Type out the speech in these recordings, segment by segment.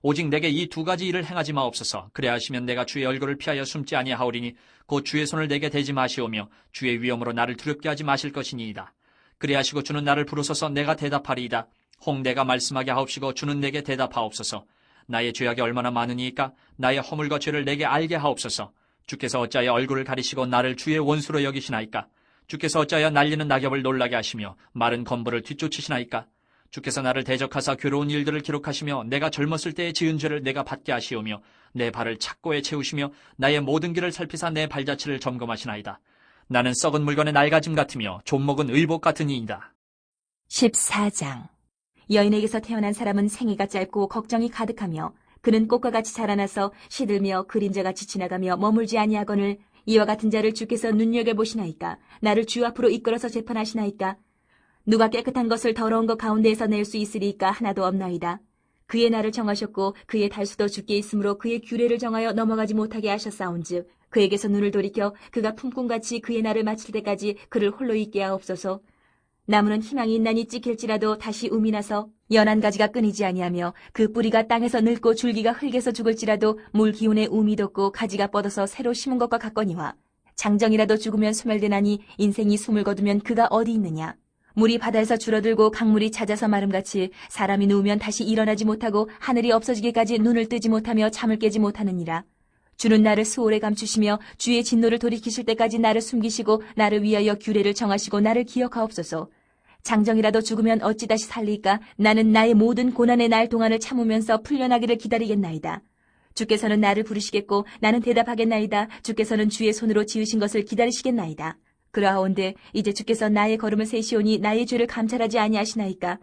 오직 내게 이 두 가지 일을 행하지 마옵소서. 그래야 하시면 내가 주의 얼굴을 피하여 숨지 아니하오리니 곧 주의 손을 내게 대지 마시오며 주의 위엄으로 나를 두렵게 하지 마실 것이니이다. 그래야 하시고 주는 나를 부르소서. 내가 대답하리이다. 혹 내가 말씀하게 하옵시고 주는 내게 대답하옵소서. 나의 죄악이 얼마나 많으니까 나의 허물과 죄를 내게 알게 하옵소서. 주께서 어찌하여 얼굴을 가리시고 나를 주의 원수로 여기시나이까? 주께서 어찌하여 날리는 낙엽을 놀라게 하시며 마른 건부를 뒤쫓으시나이까? 주께서 나를 대적하사 괴로운 일들을 기록하시며 내가 젊었을 때의 지은 죄를 내가 받게 하시오며 내 발을 착고에 채우시며 나의 모든 길을 살피사 내 발자취를 점검하시나이다. 나는 썩은 물건의 낡아짐 같으며 좀먹은 의복 같으니이다. 14장. 여인에게서 태어난 사람은 생애가 짧고 걱정이 가득하며 그는 꽃과 같이 자라나서 시들며 그림자같이 지나가며 머물지 아니하거늘 이와 같은 자를 주께서 눈여겨보시나이까? 나를 주 앞으로 이끌어서 재판하시나이까? 누가 깨끗한 것을 더러운 것 가운데에서 낼 수 있으리까? 하나도 없나이다. 그의 날을 정하셨고 그의 달수도 주께 있으므로 그의 규례를 정하여 넘어가지 못하게 하셨사온즉 그에게서 눈을 돌이켜 그가 품꾼같이 그의 날을 마칠 때까지 그를 홀로 있게 하옵소서. 나무는 희망이 있나니 찍힐지라도 다시 um이 나서 연한 가지가 끊이지 아니하며 그 뿌리가 땅에서 늙고 줄기가 흙에서 죽을지라도 물 기운에 um이 돋고 가지가 뻗어서 새로 심은 것과 같거니와 장정이라도 죽으면 소멸되나니 인생이 숨을 거두면 그가 어디 있느냐. 물이 바다에서 줄어들고 강물이 잦아서 마름같이 사람이 누우면 다시 일어나지 못하고 하늘이 없어지기까지 눈을 뜨지 못하며 잠을 깨지 못하느니라. 주는 나를 수월에 감추시며 주의 진노를 돌이키실 때까지 나를 숨기시고 나를 위하여 규례를 정하시고 나를 기억하옵소서. 장정이라도 죽으면 어찌 다시 살리까? 나는 나의 모든 고난의 날 동안을 참으면서 풀려나기를 기다리겠나이다. 주께서는 나를 부르시겠고 나는 대답하겠나이다. 주께서는 주의 손으로 지으신 것을 기다리시겠나이다. 그러하온데 이제 주께서 나의 걸음을 세시오니 나의 죄를 감찰하지 아니하시나이까?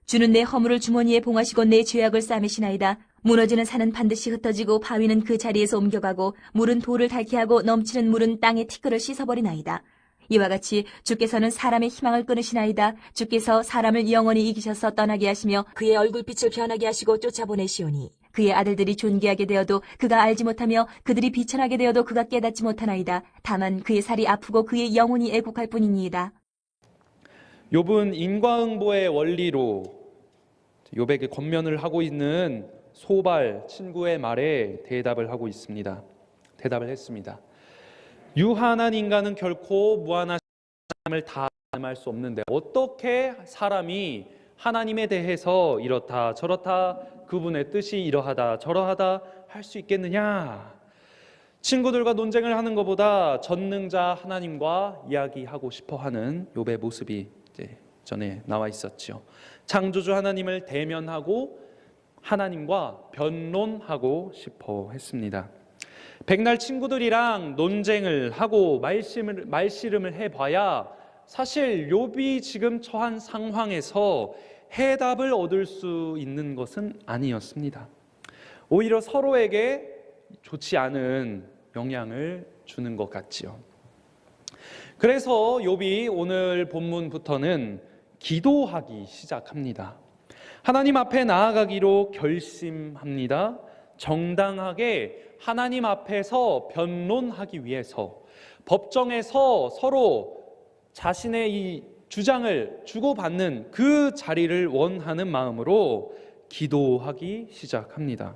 주는 내 허물을 주머니에 봉하시고 내 죄악을 싸매시나이다. 무너지는 산은 반드시 흩어지고 바위는 그 자리에서 옮겨가고 물은 돌을 닳게 하고 넘치는 물은 땅의 티끌을 씻어버리나이다. 이와 같이 주께서는 사람의 희망을 끊으시나이다. 주께서 사람을 영원히 이기셔서 떠나게 하시며 그의 얼굴빛을 변하게 하시고 쫓아보내시오니 그의 아들들이 존귀하게 되어도 그가 알지 못하며 그들이 비천하게 되어도 그가 깨닫지 못하나이다. 다만 그의 살이 아프고 그의 영혼이 애국할 뿐이니이다. 욥은 인과응보의 원리로 욥에게 권면을 하고 있는 소발 친구의 말에 대답을 했습니다. 유한한 인간은 결코 무한하신 하나님을 다 닮을 수 없는데 어떻게 사람이 하나님에 대해서 이렇다 저렇다 그분의 뜻이 이러하다 저러하다 할 수 있겠느냐. 친구들과 논쟁을 하는 것보다 전능자 하나님과 이야기하고 싶어하는 욥의 모습이 전에 나와 있었죠. 창조주 하나님을 대면하고 하나님과 변론하고 싶어 했습니다. 백날 친구들이랑 논쟁을 하고 말씨름을 해봐야 사실 욥이 지금 처한 상황에서 해답을 얻을 수 있는 것은 아니었습니다. 오히려 서로에게 좋지 않은 영향을 주는 것 같지요. 그래서 욥이 오늘 본문부터는 기도하기 시작합니다. 하나님 앞에 나아가기로 결심합니다. 정당하게 하나님 앞에서 변론하기 위해서 법정에서 서로 자신의 이 주장을 주고받는 그 자리를 원하는 마음으로 기도하기 시작합니다.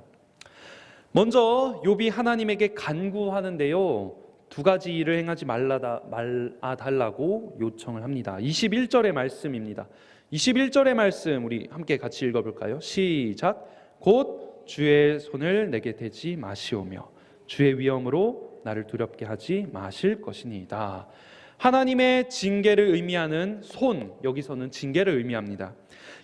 먼저 욥이 하나님에게 간구하는데요, 두 가지 일을 행하지 말아달라고 요청을 합니다. 21절의 말씀입니다. 21절의 말씀 우리 함께 같이 읽어볼까요? 시작. 곧 주의 손을 내게 대지 마시오며 주의 위엄으로 나를 두렵게 하지 마실 것이니이다. 하나님의 징계를 의미하는 손, 여기서는 징계를 의미합니다.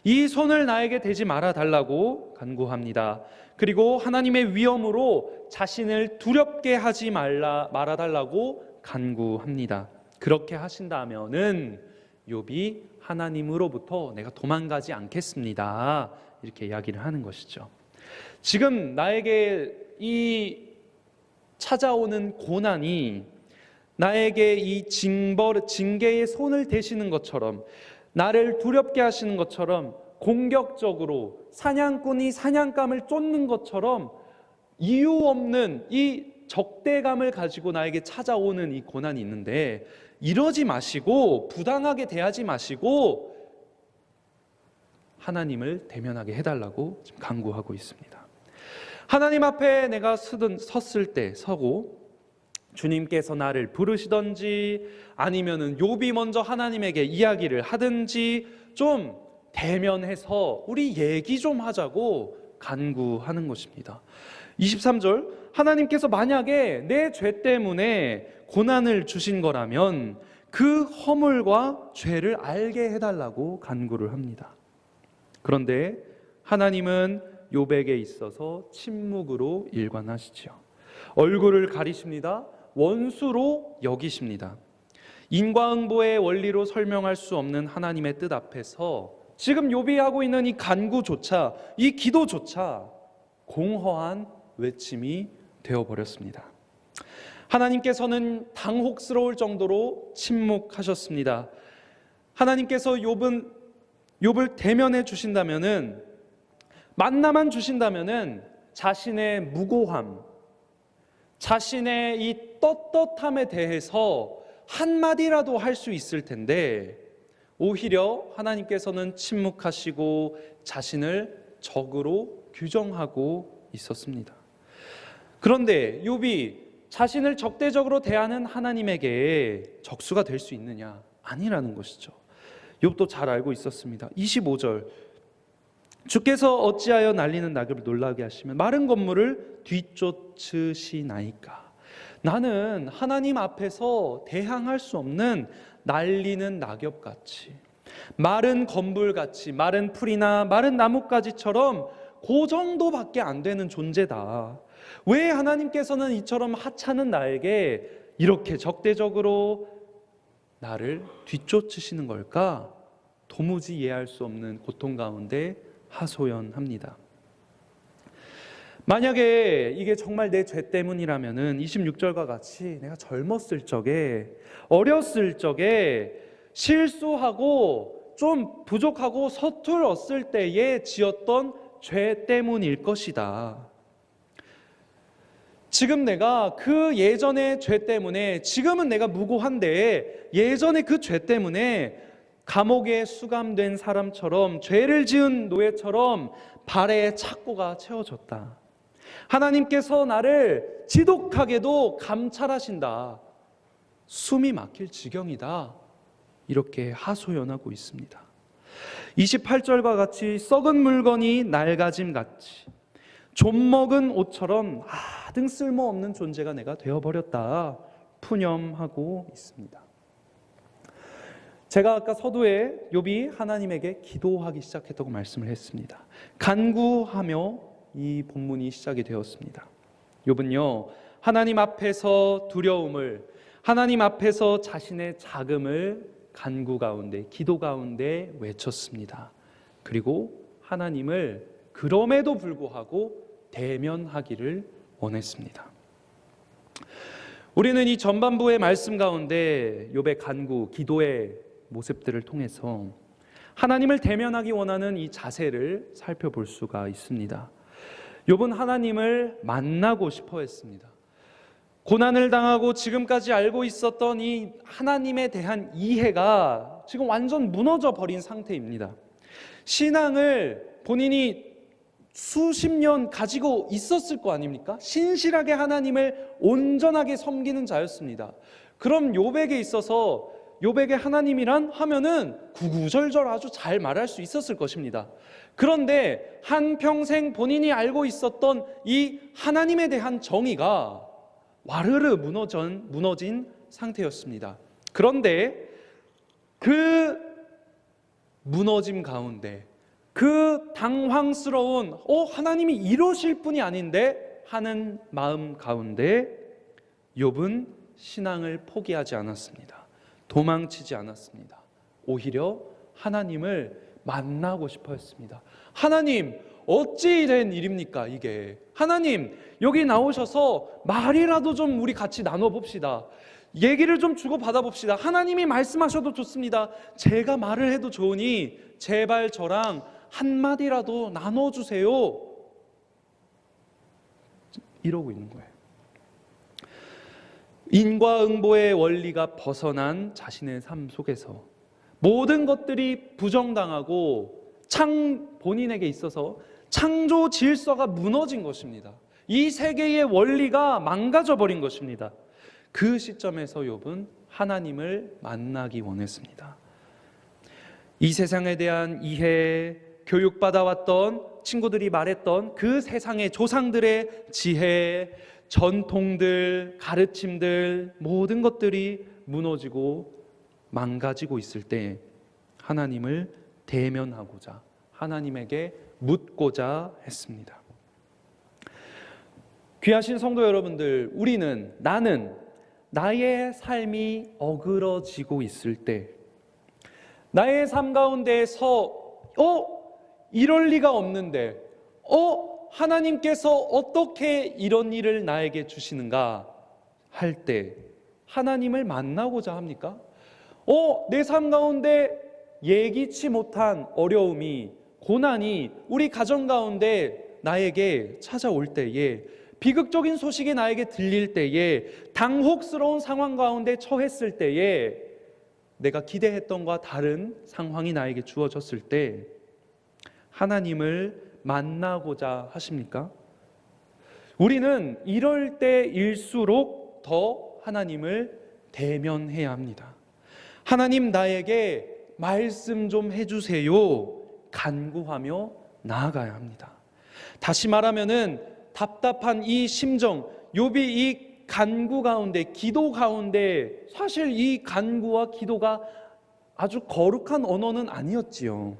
이 손을 나에게 대지 말아달라고 간구합니다. 그리고 하나님의 위엄으로 자신을 두렵게 하지 말아달라고 간구합니다. 그렇게 하신다면은 욥이 하나님으로부터 내가 도망가지 않겠습니다, 이렇게 이야기를 하는 것이죠. 지금 나에게 이 찾아오는 고난이 나에게 이 징계의 손을 대시는 것처럼, 나를 두렵게 하시는 것처럼, 공격적으로 사냥꾼이 사냥감을 쫓는 것처럼 이유 없는 이 적대감을 가지고 나에게 찾아오는 이 고난이 있는데, 이러지 마시고 부당하게 대하지 마시고 하나님을 대면하게 해달라고 지금 간구하고 있습니다. 하나님 앞에 내가 섰을 때 서고 주님께서 나를 부르시던지 아니면은 욥이 먼저 하나님에게 이야기를 하든지 좀 대면해서 우리 얘기 좀 하자고 간구하는 것입니다. 23절, 하나님께서 만약에 내 죄 때문에 고난을 주신 거라면 그 허물과 죄를 알게 해달라고 간구를 합니다. 그런데 하나님은 욥에게 있어서 침묵으로 일관하시죠. 얼굴을 가리십니다. 원수로 여기십니다. 인과응보의 원리로 설명할 수 없는 하나님의 뜻 앞에서 지금 욥이 하고 있는 이 간구조차, 이 기도조차 공허한 외침이 되어버렸습니다. 하나님께서는 당혹스러울 정도로 침묵하셨습니다. 하나님께서 욥을 대면해 주신다면은, 만나만 주신다면은 자신의 무고함, 자신의 이 떳떳함에 대해서 한마디라도 할 수 있을 텐데 오히려 하나님께서는 침묵하시고 자신을 적으로 규정하고 있었습니다. 그런데 욥이 자신을 적대적으로 대하는 하나님에게 적수가 될 수 있느냐? 아니라는 것이죠. 욥도 잘 알고 있었습니다. 25절, 주께서 어찌하여 날리는 낙엽을 놀라게 하시면 마른 건물을 뒤쫓으시나이까. 나는 하나님 앞에서 대항할 수 없는 날리는 낙엽같이, 마른 건물같이, 마른 풀이나 마른 나뭇가지처럼 그 정도밖에 안 되는 존재다. 왜 하나님께서는 이처럼 하찮은 나에게 이렇게 적대적으로 나를 뒤쫓으시는 걸까? 도무지 이해할 수 없는 고통 가운데 하소연합니다. 만약에 이게 정말 내 죄 때문이라면은 26절과 같이 내가 젊었을 적에, 어렸을 적에 실수하고 좀 부족하고 서툴었을 때에 지었던 죄 때문일 것이다. 지금 내가 그 예전의 죄 때문에, 지금은 내가 무고한데 예전에 그 죄 때문에 감옥에 수감된 사람처럼, 죄를 지은 노예처럼 발에 착고가 채워졌다. 하나님께서 나를 지독하게도 감찰하신다. 숨이 막힐 지경이다. 이렇게 하소연하고 있습니다. 28절과 같이 썩은 물건이 낡아짐 같이 좀먹은 옷처럼 하등 쓸모없는 존재가 내가 되어버렸다. 푸념하고 있습니다. 제가 아까 서두에 욥이 하나님에게 기도하기 시작했다고 말씀을 했습니다. 간구하며 이 본문이 시작이 되었습니다. 욥은요, 하나님 앞에서 두려움을, 하나님 앞에서 자신의 자금을 간구 가운데, 기도 가운데 외쳤습니다. 그리고 하나님을 그럼에도 불구하고 대면하기를 원했습니다. 우리는 이 전반부의 말씀 가운데 욥의 간구, 기도의 모습들을 통해서 하나님을 대면하기 원하는 이 자세를 살펴볼 수가 있습니다. 욥은 하나님을 만나고 싶어 했습니다. 고난을 당하고 지금까지 알고 있었던 이 하나님에 대한 이해가 지금 완전 무너져 버린 상태입니다. 신앙을 본인이 수십 년 가지고 있었을 거 아닙니까? 신실하게 하나님을 온전하게 섬기는 자였습니다. 그럼 욥에게 있어서, 욥에게 하나님이란 하면은 구구절절 아주 잘 말할 수 있었을 것입니다. 그런데 한평생 본인이 알고 있었던 이 하나님에 대한 정의가 와르르 무너진 상태였습니다. 그런데 그 무너짐 가운데, 그 당황스러운 하나님이 이러실 분이 아닌데 하는 마음 가운데 욥은 신앙을 포기하지 않았습니다. 도망치지 않았습니다. 오히려 하나님을 만나고 싶어 했습니다. 하나님, 어찌 된 일입니까 이게? 하나님, 여기 나오셔서 말이라도 좀 우리 같이 나눠봅시다. 얘기를 좀 주고받아 봅시다. 하나님이 말씀하셔도 좋습니다. 제가 말을 해도 좋으니 제발 저랑 한마디라도 나눠주세요. 이러고 있는 거예요. 인과응보의 원리가 벗어난 자신의 삶 속에서 모든 것들이 부정당하고 본인에게 있어서 창조 질서가 무너진 것입니다. 이 세계의 원리가 망가져 버린 것입니다. 그 시점에서 욥은 하나님을 만나기 원했습니다. 이 세상에 대한 이해, 교육받아왔던 친구들이 말했던 그 세상의 조상들의 지혜, 전통들, 가르침들, 모든 것들이 무너지고 망가지고 있을 때 하나님을 대면하고자, 하나님에게 묻고자 했습니다. 귀하신 성도 여러분들, 나는 나의 삶이 어그러지고 있을 때, 나의 삶 가운데서 이럴 리가 없는데, 하나님께서 어떻게 이런 일을 나에게 주시는가 할 때 하나님을 만나고자 합니까? 내 삶 가운데 예기치 못한 어려움이, 고난이 우리 가정 가운데 나에게 찾아올 때에, 비극적인 소식이 나에게 들릴 때에, 당혹스러운 상황 가운데 처했을 때에, 내가 기대했던 것과 다른 상황이 나에게 주어졌을 때 하나님을 만나고자 하십니까? 우리는 이럴 때일수록 더 하나님을 대면해야 합니다. 하나님, 나에게 말씀 좀 해주세요 간구하며 나아가야 합니다. 다시 말하면은 답답한 이 심정, 욥이 이 간구 가운데, 기도 가운데, 사실 이 간구와 기도가 아주 거룩한 언어는 아니었지요.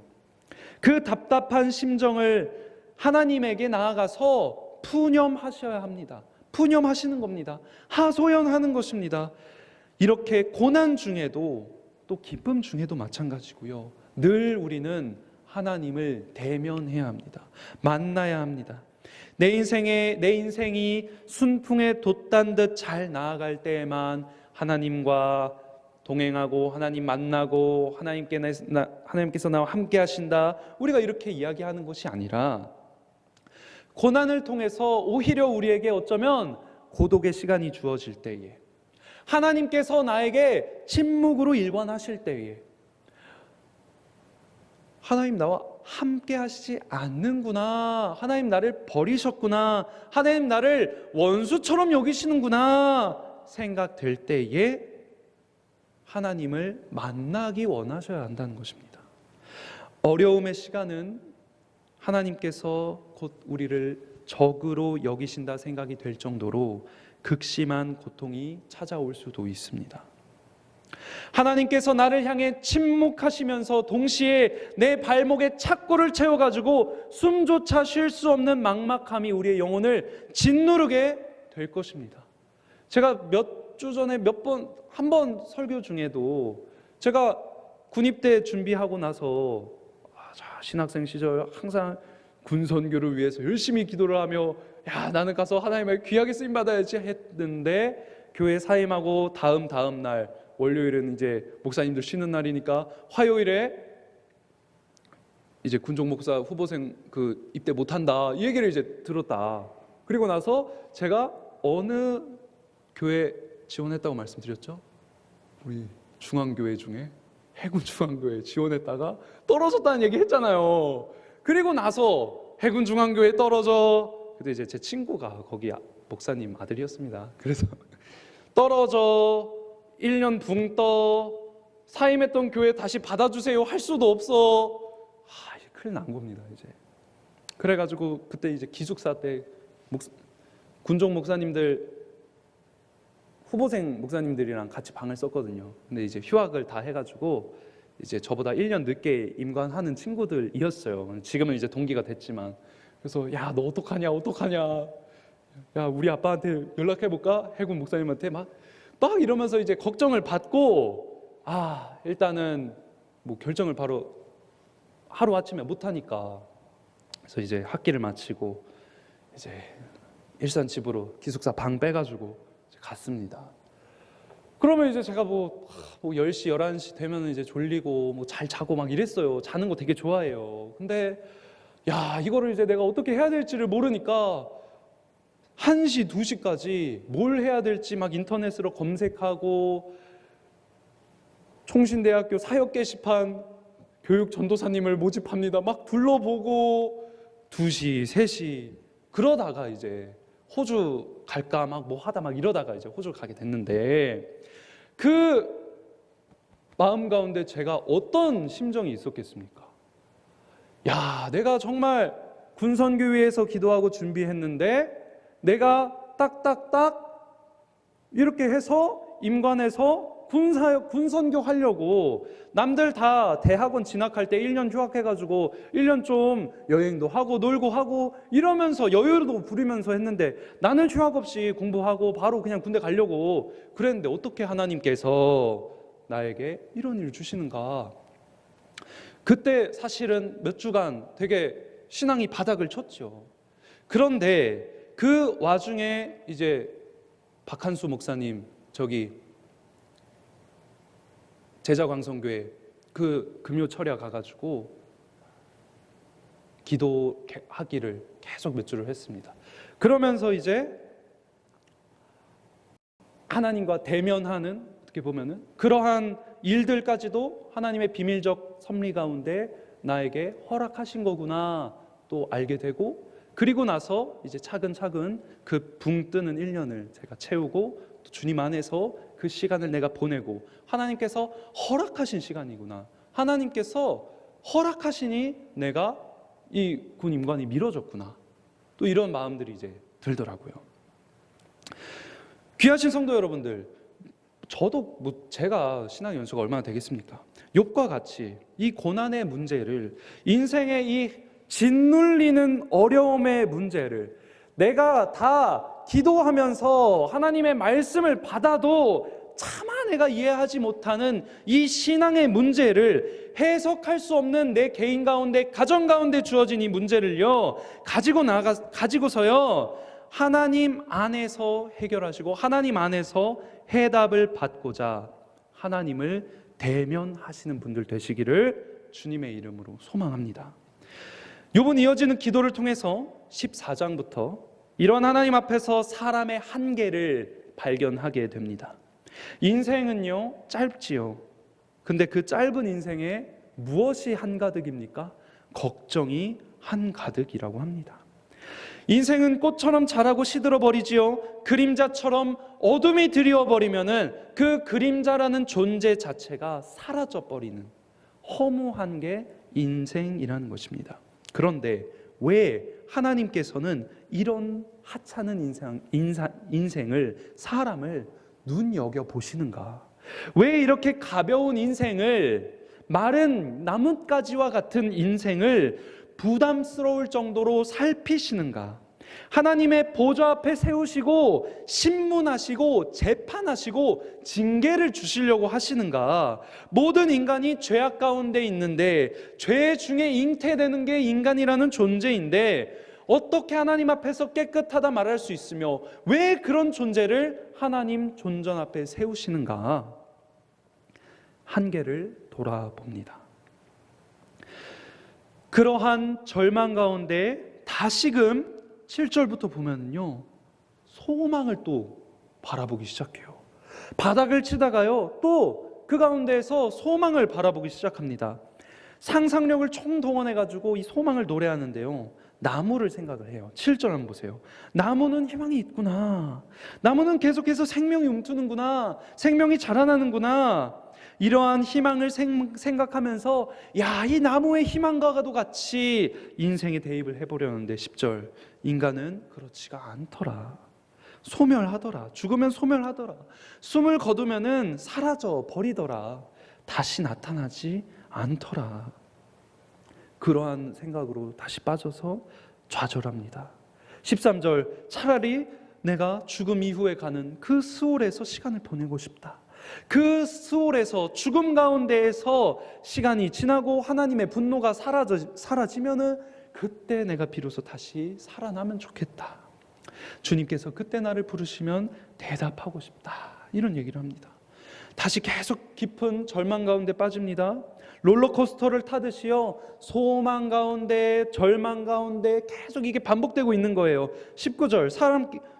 그 답답한 심정을 하나님에게 나아가서 푸념하셔야 합니다. 푸념하시는 겁니다. 하소연하는 것입니다. 이렇게 고난 중에도, 또 기쁨 중에도 마찬가지고요. 늘 우리는 하나님을 대면해야 합니다. 만나야 합니다. 내 인생이 순풍에 돛단 듯 잘 나아갈 때에만 하나님과 동행하고 하나님 만나고 하나님께서 나와 함께 하신다, 우리가 이렇게 이야기하는 것이 아니라, 고난을 통해서 오히려 우리에게 어쩌면 고독의 시간이 주어질 때에, 하나님께서 나에게 침묵으로 일관하실 때에, 하나님 나와 함께 하시지 않는구나, 하나님 나를 버리셨구나, 하나님 나를 원수처럼 여기시는구나 생각될 때에 하나님을 만나기 원하셔야 한다는 것입니다. 어려움의 시간은 하나님께서 곧 우리를 적으로 여기신다 생각이 될 정도로 극심한 고통이 찾아올 수도 있습니다. 하나님께서 나를 향해 침묵하시면서 동시에 내 발목에 착고를 채워가지고 숨조차 쉴 수 없는 막막함이 우리의 영혼을 짓누르게 될 것입니다. 제가 몇 주 전에 한 번 설교 중에도, 제가 군입대 준비하고 나서 신학생 시절 항상 군선교를 위해서 열심히 기도를 하며, 나는 가서 하나님의 귀하게 쓰임 받아야지 했는데, 교회 사임하고 다음 날 월요일은 이제 목사님들 쉬는 날이니까 화요일에 이제 군종 목사 후보생 입대 못한다, 이 얘기를 이제 들었다. 그리고 나서 제가 어느 교회 지원했다고 말씀드렸죠? 우리 중앙교회 중에 해군 중앙교회 지원했다가 떨어졌다는 얘기 했잖아요. 그리고 나서 해군 중앙교회 떨어져, 근데 이제 제 친구가 거기 목사님 아들이었습니다. 그래서 떨어져 1년 붕 떠, 사임했던 교회 다시 받아주세요 할 수도 없어. 큰일 난 겁니다. 이제 그래가지고 그때 이제 기숙사 때 군종 목사님들, 후보생 목사님들이랑 같이 방을 썼거든요. 근데 이제 휴학을 다 해가지고 이제 저보다 1년 늦게 임관하는 친구들이었어요. 지금은 이제 동기가 됐지만. 그래서 너 어떡하냐, 우리 아빠한테 연락해볼까? 해군 목사님한테 막 이러면서 이제 걱정을 받고, 일단은 뭐 결정을 바로 하루아침에 못하니까, 그래서 이제 학기를 마치고 이제 일산 집으로 기숙사 방 빼가지고 갔습니다. 그러면 이제 제가 뭐 10시, 11시 되면 이제 졸리고 뭐 잘 자고 막 이랬어요. 자는 거 되게 좋아해요. 근데 이거를 이제 내가 어떻게 해야 될지를 모르니까 1시, 2시까지 뭘 해야 될지 막 인터넷으로 검색하고, 총신대학교 사역 게시판 교육 전도사님을 모집합니다. 막 둘러보고, 2시, 3시 그러다가 이제 호주 갈까 막 뭐 하다 막 이러다가 이제 호주 가게 됐는데 그 마음 가운데 제가 어떤 심정이 있었겠습니까? 야, 내가 정말 군선교회에서 기도하고 준비했는데 내가 딱딱딱 이렇게 해서 임관에서 군선교 하려고 남들 다 대학원 진학할 때 1년 휴학해가지고 1년 좀 여행도 하고 놀고 하고 이러면서 여유도 부리면서 했는데 나는 휴학 없이 공부하고 바로 그냥 군대 가려고 그랬는데 어떻게 하나님께서 나에게 이런 일을 주시는가? 그때 사실은 몇 주간 되게 신앙이 바닥을 쳤죠. 그런데 그 와중에 이제 박한수 목사님 저기 제자광성교회 그 금요 철야 가가지고 기도하기를 계속 몇 주를 했습니다. 그러면서 이제 하나님과 대면하는 어떻게 보면은 그러한 일들까지도 하나님의 비밀적 섭리 가운데 나에게 허락하신 거구나 또 알게 되고 그리고 나서 이제 차근차근 그 붕 뜨는 1년을 제가 채우고 또 주님 안에서 그 시간을 내가 보내고 하나님께서 허락하신 시간이구나. 하나님께서 허락하시니 내가 이 군 임관이 미뤄졌구나. 또 이런 마음들이 이제 들더라고요. 귀하신 성도 여러분들, 저도 뭐 제가 신앙 연수가 얼마나 되겠습니까? 욥과 같이 이 고난의 문제를 인생의 이 짓눌리는 어려움의 문제를 내가 다 기도하면서 하나님의 말씀을 받아도 차마 내가 이해하지 못하는 이 신앙의 문제를 해석할 수 없는 내 개인 가운데 가정 가운데 주어진 이 문제를요 가지고서요 하나님 안에서 해결하시고 하나님 안에서 해답을 받고자 하나님을 대면하시는 분들 되시기를 주님의 이름으로 소망합니다. 욥은 이어지는 기도를 통해서 14장부터 이런 하나님 앞에서 사람의 한계를 발견하게 됩니다. 인생은요 짧지요. 근데 그 짧은 인생에 무엇이 한가득입니까? 걱정이 한가득이라고 합니다. 인생은 꽃처럼 자라고 시들어버리지요. 그림자처럼 어둠이 드리워버리면은 그 그림자라는 존재 자체가 사라져버리는 허무한 게 인생이라는 것입니다. 그런데 왜 하나님께서는 이런 하찮은 인생을 사람을 눈여겨보시는가? 왜 이렇게 가벼운 인생을 마른 나뭇가지와 같은 인생을 부담스러울 정도로 살피시는가? 하나님의 보좌 앞에 세우시고 신문하시고 재판하시고 징계를 주시려고 하시는가? 모든 인간이 죄악 가운데 있는데 죄 중에 잉태되는 게 인간이라는 존재인데 어떻게 하나님 앞에서 깨끗하다 말할 수 있으며 왜 그런 존재를 하나님 존전 앞에 세우시는가? 한계를 돌아봅니다. 그러한 절망 가운데 다시금 7절부터 보면요 소망을 또 바라보기 시작해요. 바닥을 치다가요 또 그 가운데에서 소망을 바라보기 시작합니다. 상상력을 총동원해가지고 이 소망을 노래하는데요 나무를 생각을 해요. 7절 한번 보세요. 나무는 희망이 있구나. 나무는 계속해서 생명이 움트는구나. 생명이 자라나는구나. 이러한 희망을 생각하면서 야, 이 나무의 희망과도 같이 인생에 대입을 해보려는데 10절 인간은 그렇지가 않더라. 소멸하더라. 죽으면 소멸하더라. 숨을 거두면은 사라져 버리더라. 다시 나타나지 않더라. 그러한 생각으로 다시 빠져서 좌절합니다. 13절 차라리 내가 죽음 이후에 가는 그 스올에서 시간을 보내고 싶다. 그 스올에서 죽음 가운데에서 시간이 지나고 하나님의 분노가 사라지면은 그때 내가 비로소 다시 살아나면 좋겠다. 주님께서 그때 나를 부르시면 대답하고 싶다. 이런 얘기를 합니다. 다시 계속 깊은 절망 가운데 빠집니다. 롤러코스터를 타듯이요 소망 가운데 절망 가운데 계속 이게 반복되고 있는 거예요. 19절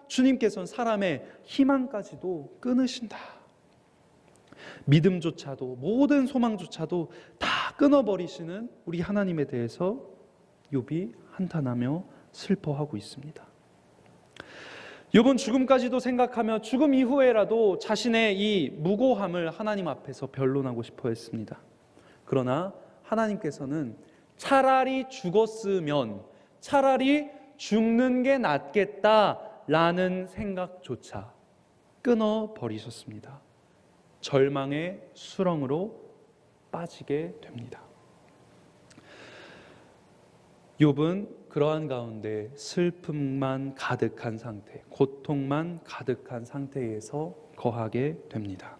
주님께서는 사람의 희망까지도 끊으신다. 믿음조차도 모든 소망조차도 다 끊어버리시는 우리 하나님에 대해서 욥이 한탄하며 슬퍼하고 있습니다. 욥은 죽음까지도 생각하며 죽음 이후에라도 자신의 이 무고함을 하나님 앞에서 변론하고 싶어 했습니다. 그러나 하나님께서는 차라리 죽었으면 차라리 죽는 게 낫겠다라는 생각조차 끊어버리셨습니다. 절망의 수렁으로 빠지게 됩니다. 욥은 그러한 가운데 슬픔만 가득한 상태, 고통만 가득한 상태에서 거하게 됩니다.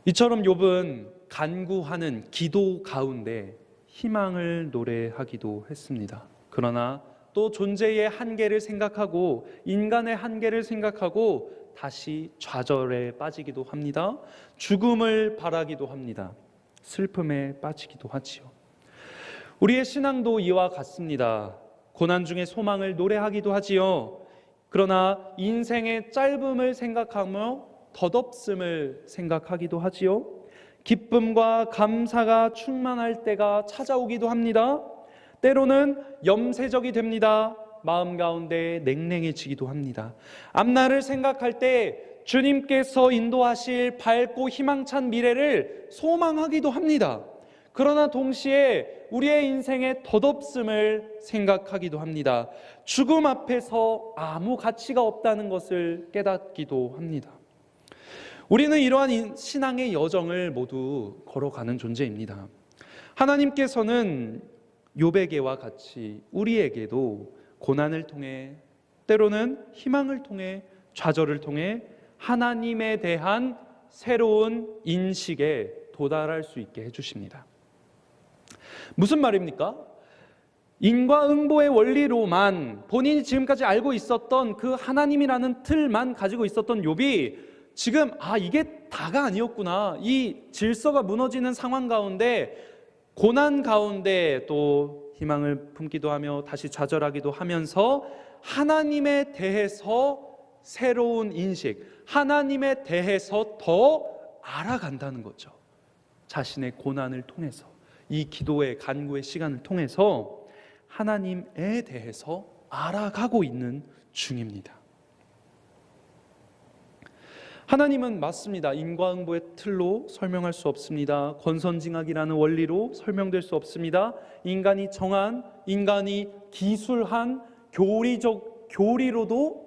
이처럼 욥은 간구하는 기도 가운데 희망을 노래하기도 했습니다. 그러나 또 존재의 한계를 생각하고 인간의 한계를 생각하고 다시 좌절에 빠지기도 합니다. 죽음을 바라기도 합니다. 슬픔에 빠지기도 하지요. 우리의 신앙도 이와 같습니다. 고난 중에 소망을 노래하기도 하지요. 그러나 인생의 짧음을 생각하며 덧없음을 생각하기도 하지요. 기쁨과 감사가 충만할 때가 찾아오기도 합니다. 때로는 염세적이 됩니다. 마음 가운데 냉랭해지기도 합니다. 앞날을 생각할 때 주님께서 인도하실 밝고 희망찬 미래를 소망하기도 합니다. 그러나 동시에 우리의 인생의 덧없음을 생각하기도 합니다. 죽음 앞에서 아무 가치가 없다는 것을 깨닫기도 합니다. 우리는 이러한 신앙의 여정을 모두 걸어가는 존재입니다. 하나님께서는 욥에게와 같이 우리에게도 고난을 통해 때로는 희망을 통해 좌절을 통해 하나님에 대한 새로운 인식에 도달할 수 있게 해주십니다. 무슨 말입니까? 인과응보의 원리로만 본인이 지금까지 알고 있었던 그 하나님이라는 틀만 가지고 있었던 욥이 지금 이게 다가 아니었구나, 이 질서가 무너지는 상황 가운데 고난 가운데 또 희망을 품기도 하며 다시 좌절하기도 하면서 하나님에 대해서 새로운 인식, 하나님에 대해서 더 알아간다는 거죠. 자신의 고난을 통해서, 이 기도의 간구의 시간을 통해서 하나님에 대해서 알아가고 있는 중입니다. 하나님은 맞습니다. 인과응보의 틀로 설명할 수 없습니다. 권선징악이라는 원리로 설명될 수 없습니다. 인간이 정한, 인간이 기술한 교리로도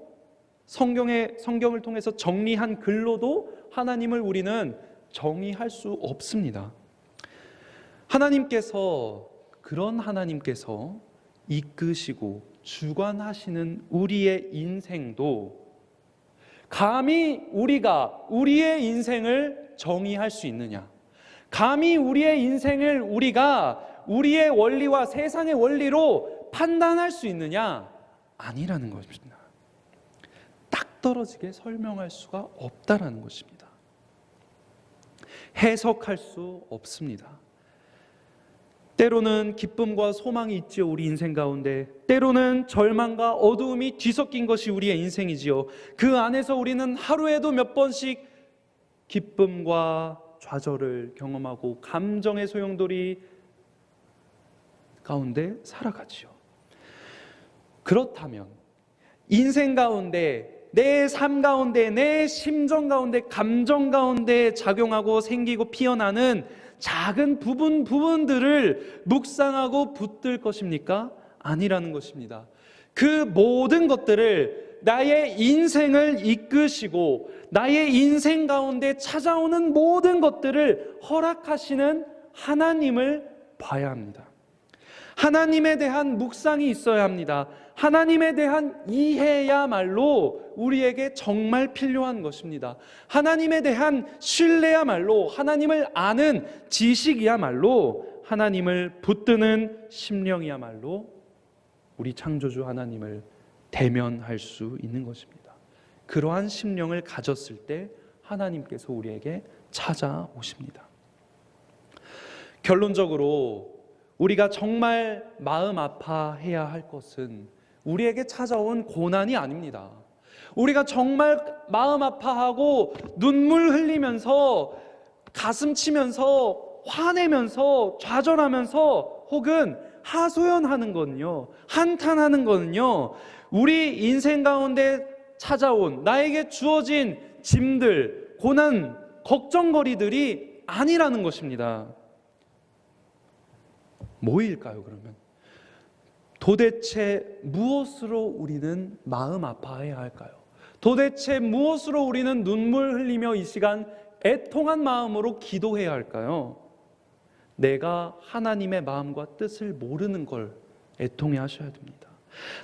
성경을 통해서 정리한 글로도 하나님을 우리는 정의할 수 없습니다. 그런 하나님께서 이끄시고 주관하시는 우리의 인생도 감히 우리가 우리의 인생을 정의할 수 있느냐? 감히 우리의 인생을 우리가 우리의 원리와 세상의 원리로 판단할 수 있느냐? 아니라는 것입니다. 딱 떨어지게 설명할 수가 없다라는 것입니다. 해석할 수 없습니다. 때로는 기쁨과 소망이 있지요, 우리 인생 가운데. 때로는 절망과 어두움이 뒤섞인 것이 우리의 인생이지요. 그 안에서 우리는 하루에도 몇 번씩 기쁨과 좌절을 경험하고 감정의 소용돌이 가운데 살아가지요. 그렇다면 인생 가운데, 내 삶 가운데, 내 심정 가운데, 감정 가운데 작용하고 생기고 피어나는 작은 부분들을 묵상하고 붙들 것입니까? 아니라는 것입니다. 그 모든 것들을, 나의 인생을 이끄시고 나의 인생 가운데 찾아오는 모든 것들을 허락하시는 하나님을 봐야 합니다. 하나님에 대한 묵상이 있어야 합니다. 하나님에 대한 이해야말로 우리에게 정말 필요한 것입니다. 하나님에 대한 신뢰야말로, 하나님을 아는 지식이야말로, 하나님을 붙드는 심령이야말로 우리 창조주 하나님을 대면할 수 있는 것입니다. 그러한 심령을 가졌을 때 하나님께서 우리에게 찾아오십니다. 결론적으로 우리가 정말 마음 아파해야 할 것은 우리에게 찾아온 고난이 아닙니다. 우리가 정말 마음 아파하고 눈물 흘리면서 가슴 치면서 화내면서 좌절하면서 혹은 하소연하는 거는요, 한탄하는 거는요, 우리 인생 가운데 찾아온 나에게 주어진 짐들, 고난, 걱정거리들이 아니라는 것입니다. 뭐일까요, 그러면? 도대체 무엇으로 우리는 마음 아파해야 할까요? 도대체 무엇으로 우리는 눈물 흘리며 이 시간 애통한 마음으로 기도해야 할까요? 내가 하나님의 마음과 뜻을 모르는 걸 애통해 하셔야 됩니다.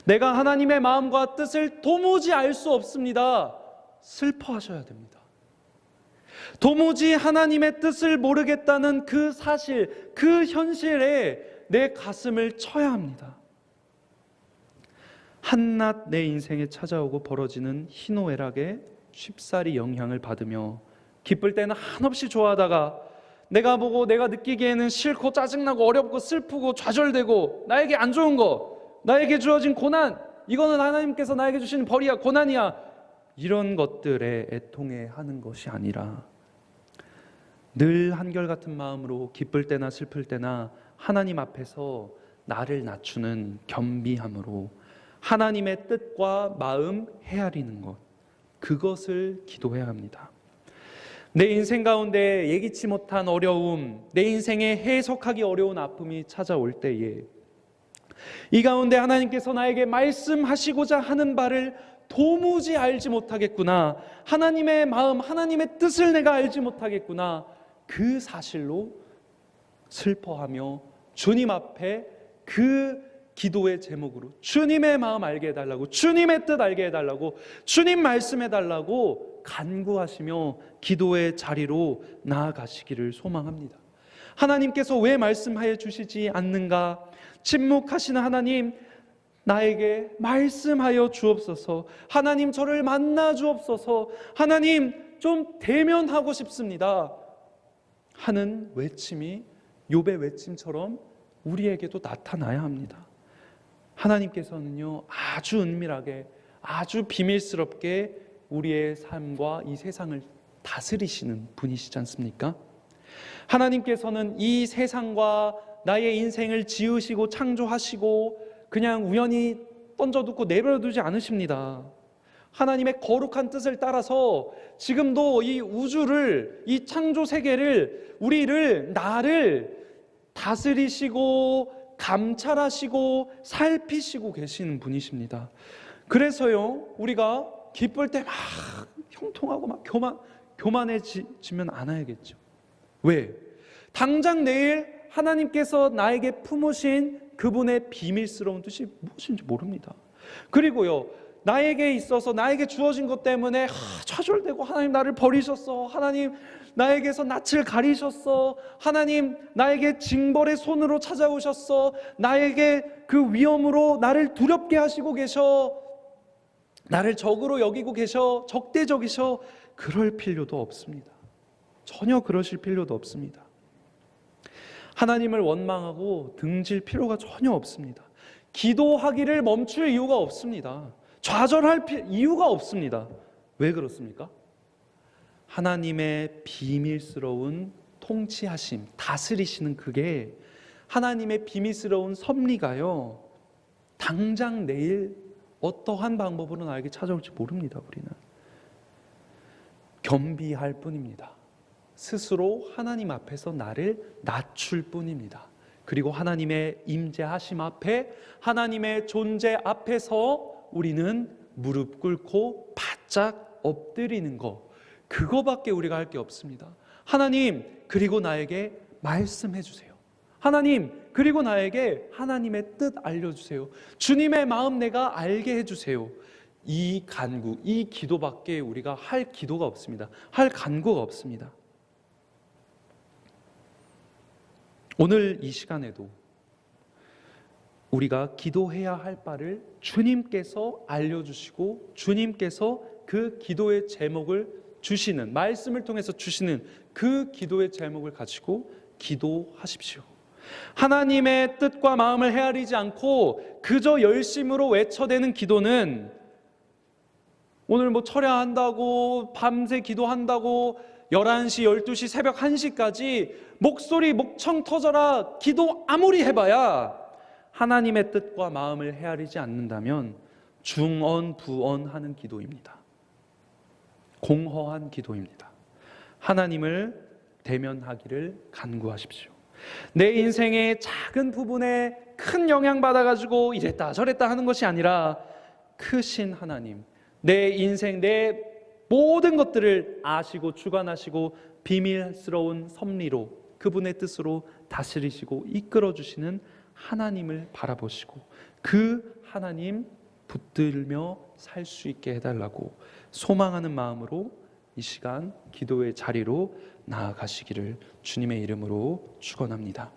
내가 하나님의 마음과 뜻을 도무지 알 수 없습니다. 슬퍼하셔야 됩니다. 도무지 하나님의 뜻을 모르겠다는 그 사실, 그 현실에 내 가슴을 쳐야 합니다. 한낱 내 인생에 찾아오고 벌어지는 희노애락에 쉽사리 영향을 받으며 기쁠 때는 한없이 좋아하다가 내가 보고 내가 느끼기에는 싫고 짜증나고 어렵고 슬프고 좌절되고 나에게 안 좋은 거, 나에게 주어진 고난, 이거는 하나님께서 나에게 주신 벌이야, 고난이야, 이런 것들에 애통해 하는 것이 아니라 늘 한결같은 마음으로 기쁠 때나 슬플 때나 하나님 앞에서 나를 낮추는 겸비함으로 하나님의 뜻과 마음 헤아리는 것, 그것을 기도해야 합니다. 내 인생 가운데 예기치 못한 어려움, 내 인생에 해석하기 어려운 아픔이 찾아올 때에 이 가운데 하나님께서 나에게 말씀하시고자 하는 바를 도무지 알지 못하겠구나, 하나님의 마음, 하나님의 뜻을 내가 알지 못하겠구나, 그 사실로 슬퍼하며 주님 앞에 그 기도의 제목으로 주님의 마음 알게 해달라고, 주님의 뜻 알게 해달라고, 주님 말씀해달라고 간구하시며 기도의 자리로 나아가시기를 소망합니다. 하나님께서 왜 말씀하여 주시지 않는가? 침묵하시는 하나님, 나에게 말씀하여 주옵소서. 하나님, 저를 만나 주옵소서. 하나님, 좀 대면하고 싶습니다 하는 외침이 욥의 외침처럼 우리에게도 나타나야 합니다. 하나님께서는요, 아주 은밀하게, 아주 비밀스럽게 우리의 삶과 이 세상을 다스리시는 분이시지 않습니까? 하나님께서는 이 세상과 나의 인생을 지으시고 창조하시고 그냥 우연히 던져두고 내버려두지 않으십니다. 하나님의 거룩한 뜻을 따라서 지금도 이 우주를, 이 창조 세계를, 우리를, 나를 다스리시고 감찰하시고 살피시고 계시는 분이십니다. 그래서요, 우리가 기쁠 때 막 형통하고 막 교만해지면 않아야겠죠. 왜? 당장 내일 하나님께서 나에게 품으신 그분의 비밀스러운 뜻이 무엇인지 모릅니다. 그리고요, 나에게 있어서 나에게 주어진 것 때문에 좌절되고, 하나님 나를 버리셨어, 하나님 나에게서 낯을 가리셨어, 하나님 나에게 징벌의 손으로 찾아오셨어, 나에게 그 위험으로 나를 두렵게 하시고 계셔, 나를 적으로 여기고 계셔, 적대적이셔, 그럴 필요도 없습니다. 전혀 그러실 필요도 없습니다. 하나님을 원망하고 등질 필요가 전혀 없습니다. 기도하기를 멈출 이유가 없습니다. 좌절할 이유가 없습니다. 왜 그렇습니까? 하나님의 비밀스러운 통치하심, 다스리시는 그게, 하나님의 비밀스러운 섭리가요, 당장 내일 어떠한 방법으로 나에게 찾아올지 모릅니다. 우리는 겸비할 뿐입니다. 스스로 하나님 앞에서 나를 낮출 뿐입니다. 그리고 하나님의 임재하심 앞에, 하나님의 존재 앞에서 우리는 무릎 꿇고 바짝 엎드리는 것, 그거밖에 우리가 할 게 없습니다. 하나님, 그리고 나에게 말씀해 주세요. 하나님, 그리고 나에게 하나님의 뜻 알려주세요. 주님의 마음 내가 알게 해주세요. 이 간구, 이 기도밖에 우리가 할 기도가 없습니다. 할 간구가 없습니다. 오늘 이 시간에도 우리가 기도해야 할 바를 주님께서 알려주시고, 주님께서 그 기도의 제목을 주시는, 말씀을 통해서 주시는 그 기도의 제목을 가지고 기도하십시오. 하나님의 뜻과 마음을 헤아리지 않고 그저 열심으로 외쳐대는 기도는, 오늘 뭐 철야한다고 밤새 기도한다고 11시, 12시, 새벽 1시까지 목소리 목청 터져라 기도 아무리 해봐야 하나님의 뜻과 마음을 헤아리지 않는다면 중언부언하는 기도입니다. 공허한 기도입니다. 하나님을 대면하기를 간구하십시오. 내 인생의 작은 부분에 큰 영향 받아가지고 이랬다 저랬다 하는 것이 아니라 크신 하나님, 내 인생 내 모든 것들을 아시고 주관하시고 비밀스러운 섭리로 그분의 뜻으로 다스리시고 이끌어주시는 하나님을 바라보시고 그 하나님 붙들며 살 수 있게 해달라고 소망하는 마음으로 이 시간 기도의 자리로 나아가시기를 주님의 이름으로 축원합니다.